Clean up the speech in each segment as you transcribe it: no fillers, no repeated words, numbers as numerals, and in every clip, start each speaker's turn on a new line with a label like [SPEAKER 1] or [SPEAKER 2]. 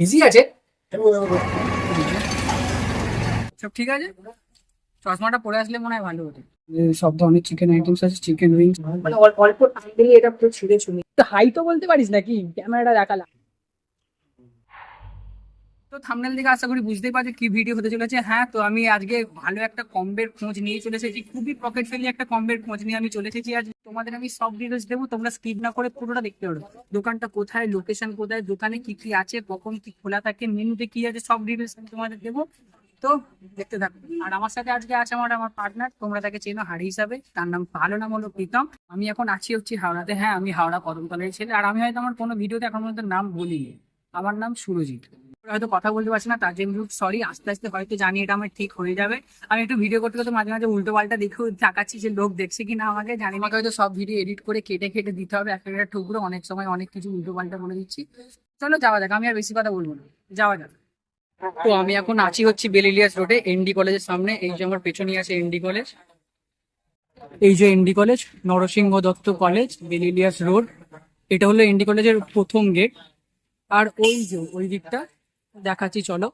[SPEAKER 1] Easy আছে সব, ঠিক আছে। চশমাটা পরে আসলে মনে হয় ভালো হতো। সব ধরনের চিকেন আইটেমস আছে, চিকেন উইংস, মানে অল্প টাইম দিলে এটা পুরো ছিঁড়ে ছুঁড়ে। তো হাই তো বলতে পারিস নাকি, ক্যামেরাটা দেখালাম। তো থাম্বনেল দেখে আশা করি বুঝতেই পারছো কি ভিডিও হতে চলেছে। হ্যাঁ, তো আমি আজকে ভালো একটা কম্বের খোঁজ নিয়ে চলে এসেছি, খুবই পকেট ফ্রেন্ডলি একটা কম্বের খোঁজ নিয়ে আমি চলে এসেছি। আজ তোমাদের আমি সব ডিটেলস দেবো, তোমরা স্কিপ না করে পুরোটা দেখতে পারো। দোকানটা কোথায়, লোকেশন কোথায়, দোকানে কি কি আছে, কখন কি খোলা থাকে, মেনুতে কি আছে, সব ডিটেলস আমি তোমাদের দেবো। তো দেখতে থাকো। আর আমার সাথে আজকে আছে আমার পার্টনার, তোমরা তাকে চেনো হাড়ি হিসাবে, তার নাম ভালো নাম হলো প্রীতম। আমি এখন আছি হচ্ছে হাওড়াতে। হ্যাঁ, আমি হাওড়া কদমতলার ছেলে। আর আমি হয়তো আমার কোনো ভিডিওতে এখন পর্যন্ত নাম বলিনি। আমার নাম সুরজিৎ। হয়তো কথা বলতে পারছি না, তার জন্য সরি। আস্তে আস্তে হয়তো জানি এটা আমার ঠিক হয়ে যাবে। আমি একটু ভিডিও করতে করতে মাঝে মাঝে উল্টো পাল্টা দেখেও তাকাচ্ছি যে লোক দেখছে কি না আমাকে, জানি না। আমাকে হয়তো সব ভিডিও এডিট করে কেটে কেটে দিতে হবে একটা একটা টুকরো, অনেক সময় অনেক কিছু উল্টো পাল্টা বলে দিচ্ছি। চলো যাওয়া যাক, আমি আর বেশি কথা বলবো না, যাওয়া যাক। তো আমি এখন আছি হচ্ছে বেলিলিয়াস রোডে, এনডি কলেজের সামনে। এই যে আমার পেছনেই আছে এনডি কলেজ, এই যে ND college, Narasingha Dutta college, Belilious road. এটা হলো এনডি কলেজের প্রথম গেট। আর ওই যে ওই দিকটা দেখাচ্ছি চলো।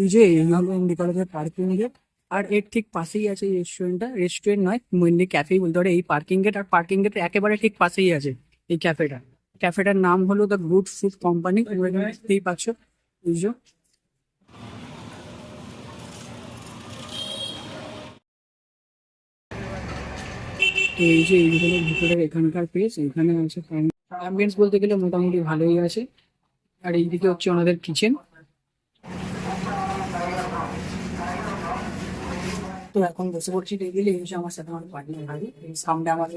[SPEAKER 1] এই যে এই হলো এনডি কলেজের পার্কিং গেট। আর এর ঠিক পাশেই আছে এই রেস্টুরেন্টটা, রেস্টুরেন্ট নয় মেনলি ক্যাফেই বলতে পারে। এই পার্কিং গেট আর পার্কিং গেটের একেবারে ঠিক পাশেই আছে এই ক্যাফেটা। ক্যাফেটার নাম হলো দ্য গুড ফুড কোম্পানি, তোমরা এখানে দেখতেই পাচ্ছ। এই যে এই যে এইগুলো ভিতরে এখানকার প্লেস, এখানে আছে অ্যাম্বিয়েন্স বলতে গেলে মোটামুটি ভালোই আছে। আর এইদিকে হচ্ছে ওনাদের কিচেন। তো এখন বসে পড়ছি টেবিলে, এই যে আমার সাথে আমার পার্টনার ভাই, এই সামনে আমার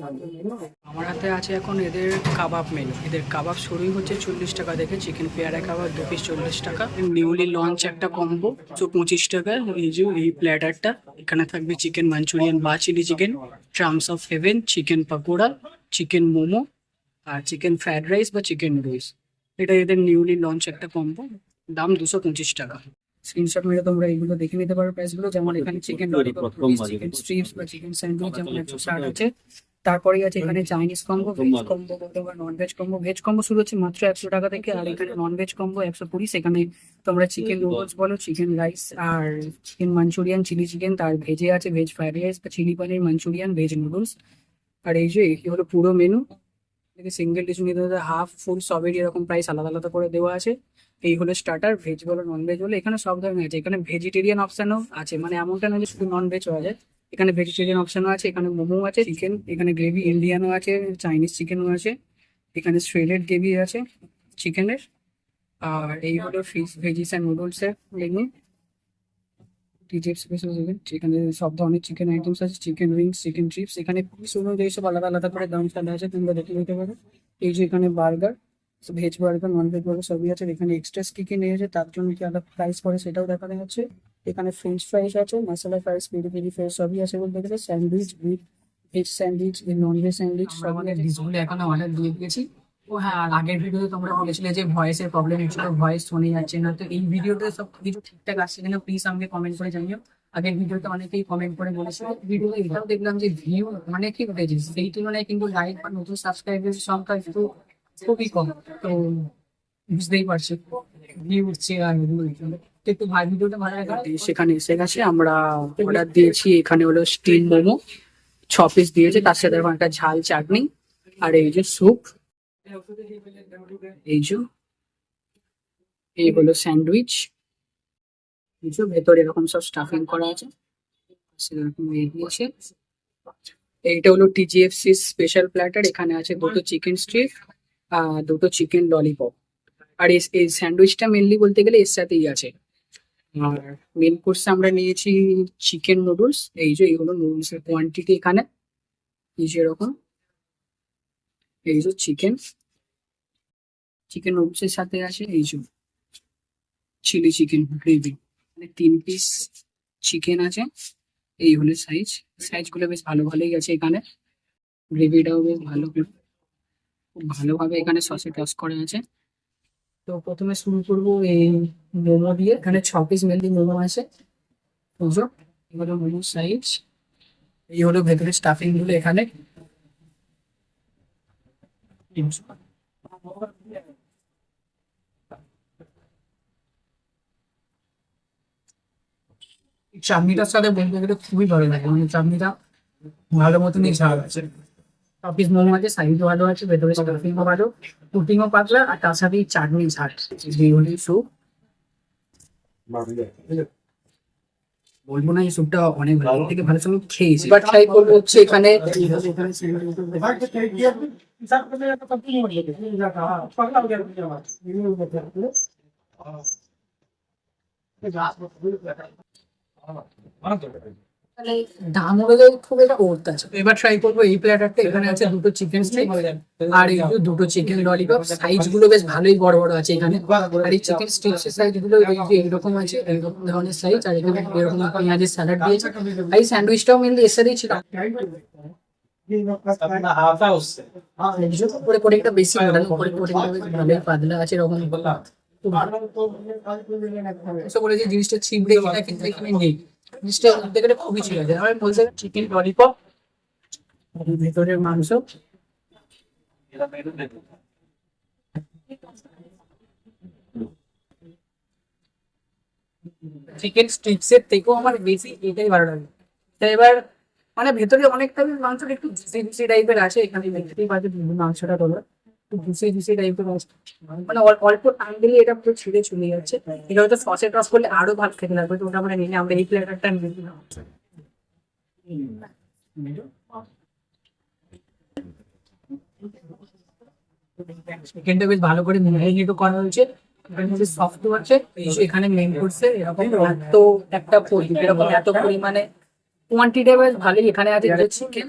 [SPEAKER 1] হাতে আছে এখন এদের কাবাব মেনু। এদের কাবাব শুরুই হচ্ছে 40 টাকা থেকে, চিকেন পেয়ারা কাবাব 2 পিস 40 টাকা। নিউলি লঞ্চ একটা কম্বো 25 টাকা। এই যে এই প্ল্যাটারটা, এখানে থাকবে চিকেন মাঞ্চুরিয়ান বা chilli chicken, drums of heaven, chicken pakora, chicken momo, আর চিকেন ফ্রাইড রাইস বা চিকেন নুডলস। এটা এদের নিউলি লঞ্চ একটা কম্বো, দাম 225 টাকা। স্ক্রিনশট মেরে তোমরা এইগুলো দেখে নিতে পারো প্রাইসগুলো। যেমন এখানে চিকেন ললিপপ, চিকেন স্ট্রিপস বা চিকেন স্যান্ডউইচ যেমন 160 আছে। তারপরেই আছে এখানে চাইনিজ কম্বো, ভেজ কম্বো বলতে পারো, non veg combo. Veg combo শুরু হচ্ছে মাত্র 100 টাকা থেকে, আর এখানে নন ভেজ কম্বো 120। সেখানে তোমরা চিকেন নুডলস বলো, চিকেন রাইস, আর চিকেন মাঞ্চুরিয়ান, চিলি চিকেন, তার ভেজে আছে ভেজ ফ্রাইড রাইস বা চিলি পনির মাঞ্চুরিয়ান, ভেজ নুডলস। আর এই যে এই হলো পুরো মেনু। সিঙ্গেল ডিশ নিতে হলে হাফ ফুল সবেরই এরকম প্রাইস আলাদা আলাদা করে দেওয়া আছে। এই হলো স্টার্টার, ভেজ বলো নন ভেজ বলো, এখানে সব ধরনের আছে। এখানে ভেজিটেরিয়ান অপশনও আছে, মানে এমনটা নয় যে শুধু নন ভেজ পাওয়া যায়। এখানে ভেজিটেরিয়ান অপশনও আছে, এখানে মোমো আছে, চিকেন, এখানে গ্রেভি ইন্ডিয়ানও আছে, চাইনিজ চিকেনও আছে, এখানে শ্রেডেড গ্রেভি আছে চিকেনের। আর এই হলো ফিশ ভেজিস অ্যান্ড নুডলস এর মেনু। টিজেপ স্পেশাল চিকেন, এখানে সব ধরনের চিকেন আইটেমস আছে, চিকেন উইংস, চিকেন চিপস। এখানে পিস অনুযায়ী সব আলাদা আলাদা করে দাম চালা আছে, তোমরা দেখে নিতে পারো। এই যে এখানে burger, veg burger, non veg burger সবই আছে। এখানে এক্সট্রা কি কি নিয়েছে তার জন্য কি আলাদা প্রাইস পড়ে সেটাও দেখানো হচ্ছে। এখানে ফ্রেঞ্চ ফ্রাইস আছে, মশলা ফ্রাইস, পেরি পেরি ফ্রাইস সবই আছে বলতে গেলে। Sandwich, veg sandwich, non veg sandwich সবই আছে। ডিশগুলো এখন অর্ডার দিয়ে দিয়েছি। ও হ্যাঁ, আর আগের ভিডিওতে তোমরা বলেছিলে যে ভয়েসের প্রবলেম হচ্ছিল, ভয়েস শোনা যাচ্ছে না। তো এই ভিডিওতে সব কিছু ঠিকঠাক আসছে কিনা প্লিজ আমাকে কমেন্ট করে জানিও। আগের ভিডিওতে অনেকেই কমেন্ট করে বলেছিল। ভিডিওতে এটাও দেখলাম যে ভিউ অনেকই উঠেছে, সেই তুলনায় কিন্তু লাইক বা নতুন সাবস্ক্রাইবের সংখ্যা একটু খুবই কম। তো বুঝতেই পারছি ভিউ উঠছে আর তো একটু ভাই ভিডিওটা ভালো লাগে। সেখানে এসে গেছে, আমরা অর্ডার দিয়েছি। এখানে হলো স্টিম মোমো 6 পিস দিয়েছে, তার সাথে এখন একটা ঝাল চাটনি, আর এই যে স্যুপ। এই যে এই হলো স্যান্ডউইচ, এই যে ভেতরে এরকম সব স্টাফিং করা আছে, সেরকম এই দিয়েছে। এইটা হলো টিজিএফসি স্পেশাল প্ল্যাটার, এখানে আছে দুটো চিকেন স্ট্রিপ, দুটো চিকেন ললিপপ। আর এই স্যান্ডউইচটা মেনলি বলতে গেলে এর সাথেই আছে। আর মেন কোর্সে আমরা নিয়েছি চিকেন নুডলস। এই যে এই হলো নুডলস এর কোয়ান্টিটি এখানে, এই যে এরকম। এই যে চিকেন, চিকেন নুডলস এর সাথে আছে এই যে চিলি চিকেন গ্রেভি, মানে 3 পিস চিকেন আছে। এই হলো সাইজ, সাইজ গুলো বেশ ভালো ভালোই আছে এখানে। গ্রেভিটাও বেশ ভালো, খুব ভালোভাবে এখানে সসে টস করা আছে। তো প্রথমে শুরু করবো এই মোমো দিয়ে। এখানে 6 পিস মেনলি মোমো আছে, বুঝো। এই হলো মোমো সাইজ, এই হলো ভেতরে স্টাফিং গুলো এখানে। চাটনিটার সাথে বলতে গেলে খুবই ভালো লাগে, মানে চাটনিটা ভালো মতনই ঝাল আছে। পিস মোমো আছে, সাইজও ভালো আছে, ভেতরে স্টাফিংও ভালো, পুটিংও পাতলা, আর তার সাথে এই চাটনি ঝাল বেগুনি স্যুপ। বলবো না এই স্যুপটা অনেক ভালো, এর থেকে ভালো স্যুপ খেয়েছি। এবার ট্রাই করবো হচ্ছে এখানে মানে দাম অনুযায়ী খুব একটা ওর্থ আছে। তো এবার ট্রাই করবো এই প্ল্যাটারটা। এখানে আছে দুটো চিকেন স্টিক আর এই যে দুটো চিকেন ললিপপ। সাইজ গুলো বেশ ভালোই বড় বড় আছে এখানে। আর এই চিকেন স্টিক্স এর সাইজ গুলো এই যে এরকম আছে, এরকম ধরনের সাইজ। আর এখানে এরকম পেঁয়াজের স্যালাড দিয়েছে। আর এই স্যান্ডউইচটাও মেনলি এর সাথেই ছিল। উপরে কোটিংটা বেশি মোটানো, উপরে কোটিংটা বেশ ভালোই পাতলা আছে এরকম। বলেছে জিনিসটা ছিপড়ে কিনা, কিন্তু এখানে নেই। জিনিসটা বলতে গেলে খুবই ছিল। আমি বলতে চিকেন ললিপপ, ভেতরের মাংস, চিকেন স্ট্রিপস এর থেকেও আমার বেশি এটাই ভালো লাগে। তো এবার মানে ভেতরে অনেকটা মাংসটা একটু জুসি জুসি টাইপের আছে। এখানে দেখতেই পাচ্ছি মাংসটা তোলা একটু জুসি জুসি টাইপের আছে, মানে অল্প টাইম দিলে এটা পুরো ছিঁড়ে চলে যাচ্ছে। এটা হয়তো সসে টস করলে আরো ভালো খেতে লাগবে। তো ওটা আমরা নিলে আমরা এই প্লেটারটা নিয়ে নিলাম। চিকেনটা বেশ ভালো করে ম্যারিনেটও করা হয়েছে, এখানে বেশ সফটও আছে। এখানে মেন কোর্সে এরকম এত একটা এরকম এত পরিমাণে কোয়ান্টিটি বেশ ভালোই। এখানে আছে চিকেন,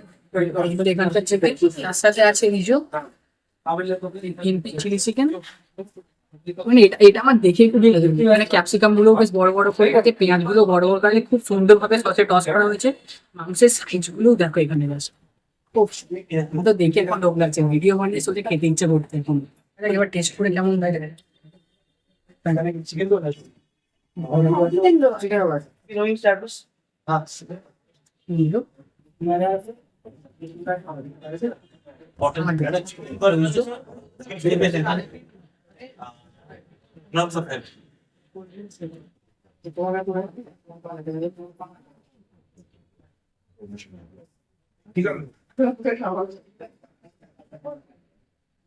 [SPEAKER 1] এখানকার চিকেন, তার সাথে আছে রিজো, চিলি চিকেন। মানে এটা আমার দেখে একটু মানে ক্যাপসিকাম গুলো বেশ বড় বড় করে আছে, পেঁয়াজ গুলো বড় বড় করে খুব সুন্দর ভাবে সসে টস করা হয়েছে। মাংসের সাইজ গুলো দেখো এখানে আছে, তো দেখে এখন লোক লাগছে। ভিডিও বানিয়ে সোজা খেতে ইচ্ছে করতে এখন। এবার টেস্ট করে কেমন লাগে।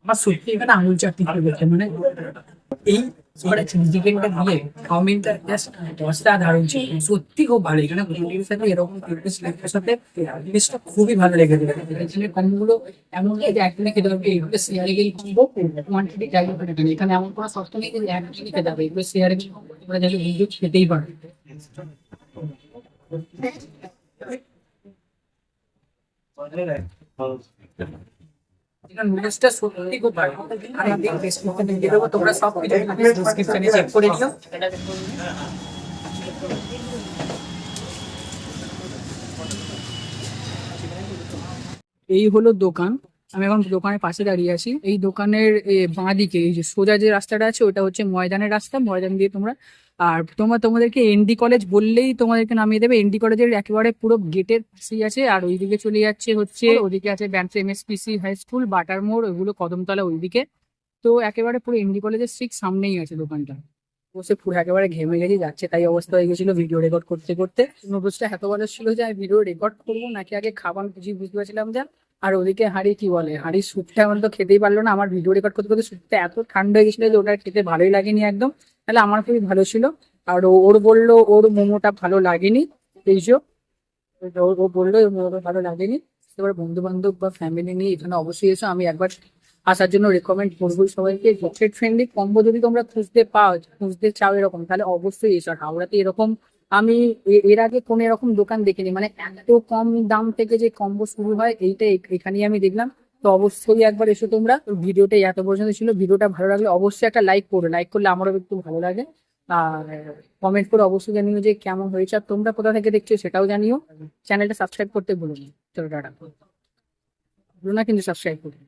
[SPEAKER 1] আমার সত্যি এখানে আঙুল চাটনি হয়ে গেছে। মানে এই চিকেনটা দিয়ে চাউমিনটা জাস্ট অসাধারণ ছিল, সত্যি খুব ভালো। এখানে কোয়ান্টিটির সাথে এরকম লেগের সাথে জিনিসটা খুবই ভালো লেগেছে। এখানে কম্বোগুলো এমন যে একদিনে খেতে হবে, এগুলো শেয়ারে গেলে কম্বো কোয়ান্টিটি চাইলে এখানে এমন কোনো সস্তা নেই যে একদিনই খেতে হবে। এগুলো শেয়ারে গেলে তোমরা যাতে ভিডিও খেতেই পারো। নুডলসটা সত্যি খুব ভালো। আমি ডেসক্রিপশনে দিয়ে দেবো, তোমরা সব কিছু ডেসক্রিপশনে চেক করে নিও। এই হলো দোকান, আমি এখন দোকানের পাশে দাঁড়িয়ে আছি। এই দোকানের বাঁ দিকে এই যে সোজা যে রাস্তাটা আছে ওটা হচ্ছে ময়দানের রাস্তা, ময়দান দিয়ে তোমরা। আর তোমাদেরকে এনডি কলেজ বললেই তোমাদেরকে নামিয়ে দেবে। এনডি কলেজের একেবারে পুরো গেটের পাশেই আছে। আর ওইদিকে চলে যাচ্ছে হচ্ছে, ওদিকে আছে ব্যান্স এমএসপিসি হাই স্কুল, বাটার মোড়, ওইগুলো কদমতলা ওইদিকে। তো একেবারে পুরো এনডি কলেজের ঠিক সামনেই আছে দোকানটা। বসে পুরো একেবারে ঘেমে গেছি, যাচ্ছে তাই অবস্থা হয়ে গেছিল ভিডিও রেকর্ড করতে করতে। নুডলসটা এত ভালো ছিল যে আমি ভিডিও রেকর্ড করবো নাকি আগে খাবার কিছুই বুঝতে পারছিলাম যা। আর ওদিকে হাঁড়ি কি বলে, হাঁড়ির স্যুপটা আমার তো খেতেই পারলো না। আমার ভিডিও রেকর্ড করতে করতে স্যুপটা এত ঠান্ডা হয়ে গেছিল যে ওটা খেতে ভালোই লাগেনি একদম। তাহলে আমার খুবই ভালো ছিল। আর ওর বললো ওর মোমোটা ভালো লাগেনি, এইসব ও বললো ওর মোমোটা ভালো লাগেনি। এবার বন্ধু বান্ধব বা ফ্যামিলি নিয়ে এখানে অবশ্যই এসো। আমি একবার আসার জন্য রেকমেন্ড করবো সবাইকে। বাজেট ফ্রেন্ডলি কম্বো যদি তোমরা খুঁজতে চাও এরকম, তাহলে অবশ্যই এসো। আর হাওড়াতে এরকম আমি এর আগে কোনো এরকম দোকান দেখিনি, মানে এত কম দাম থেকে যে কম্বো শুরু হয় এইটা এখানেই আমি দেখলাম। তো অবশ্যই একবার এসো তোমরা। ভিডিওটা এত পর্যন্ত ছিল, ভিডিওটা ভালো লাগলে অবশ্যই একটা লাইক করো, লাইক করলে আমারও একটু ভালো লাগে। আর কমেন্ট করে অবশ্যই জানিও যে কেমন হয়েছে, আর তোমরা কোথা থেকে দেখছো সেটাও জানিও। চ্যানেলটা সাবস্ক্রাইব করতে ভুলো না। চলো টাটা, ভুলো না কিন্তু সাবস্ক্রাইব করো।